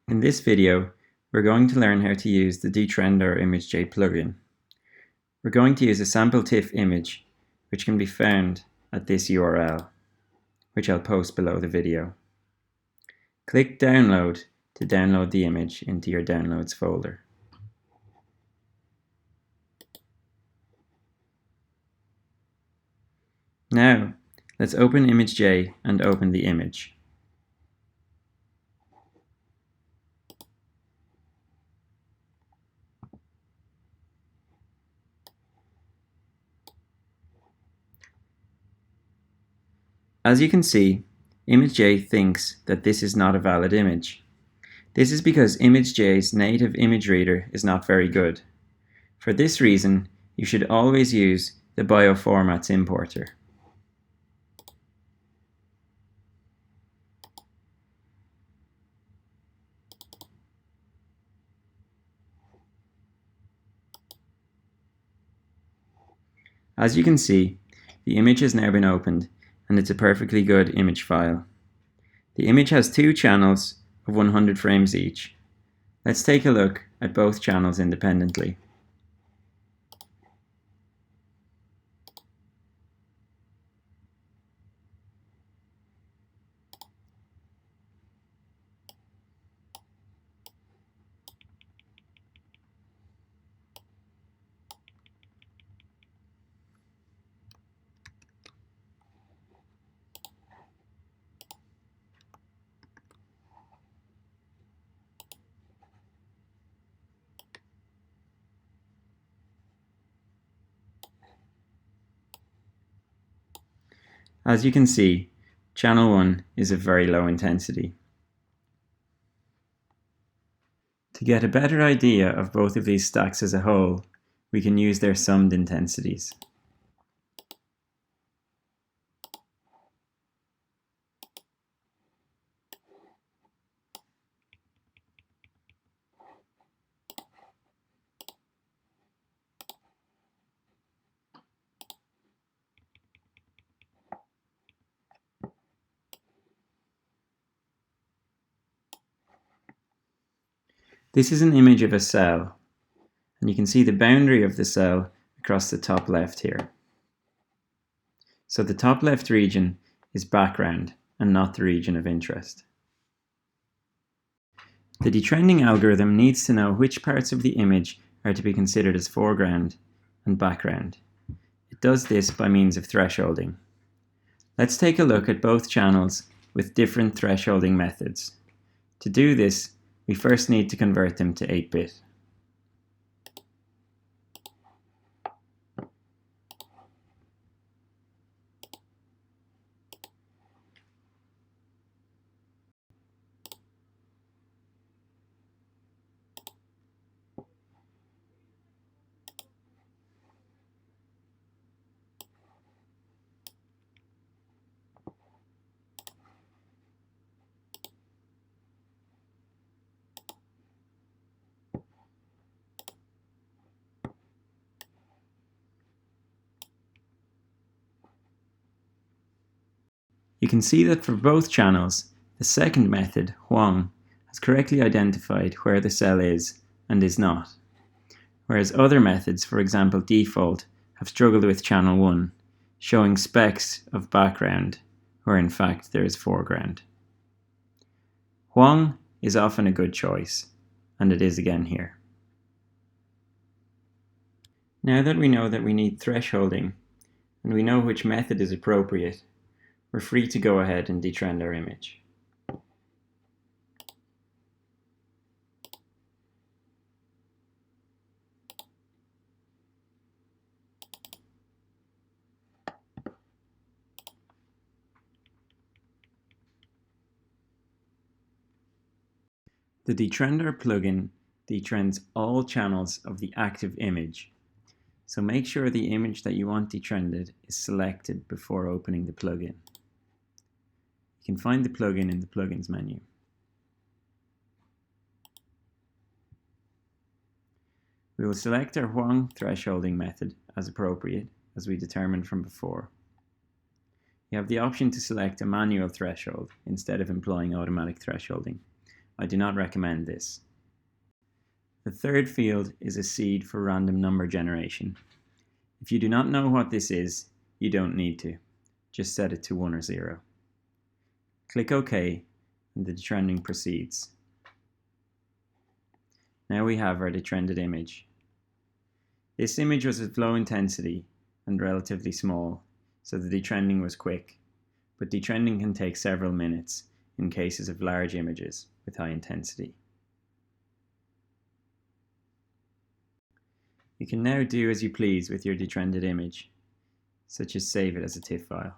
In this video, we're going to learn how to use the Detrendr ImageJ plugin. We're going to use a sample TIFF image, which can be found at this URL, which I'll post below the video. Click Download to download the image into your Downloads folder. Now, let's open ImageJ and open the image. As you can see, ImageJ thinks that this is not a valid image. This is because ImageJ's native image reader is not very good. For this reason, you should always use the bioformats importer. As you can see, the image has now been opened and it's a perfectly good image file. The image has two channels of 100 frames each. Let's take a look at both channels independently. As you can see, channel 1 is of very low intensity. To get a better idea of both of these stacks as a whole, we can use their summed intensities. This is an image of a cell, and you can see the boundary of the cell across the top left here. So the top left region is background and not the region of interest. The detrending algorithm needs to know which parts of the image are to be considered as foreground and background. It does this by means of thresholding. Let's take a look at both channels with different thresholding methods. To do this, we first need to convert them to 8-bit. You can see that for both channels, the second method, Huang, has correctly identified where the cell is and is not, whereas other methods, for example default, have struggled with channel 1, showing specks of background where in fact there is foreground. Huang is often a good choice, and it is again here. Now that we know that we need thresholding, and we know which method is appropriate, we're free to go ahead and detrend our image. The Detrendr plugin detrends all channels of the active image, so make sure the image that you want detrended is selected before opening the plugin. You can find the plugin in the Plugins menu. We will select our Huang thresholding method as appropriate, as we determined from before. You have the option to select a manual threshold instead of employing automatic thresholding, I do not recommend this. The third field is a seed for random number generation. If you do not know what this is, you don't need to. Just set it to 1 or 0. Click OK and the detrending proceeds. Now we have our detrended image. This image was of low intensity and relatively small, so the detrending was quick, but detrending can take several minutes in cases of large images with high intensity. You can now do as you please with your detrended image, such as save it as a TIFF file.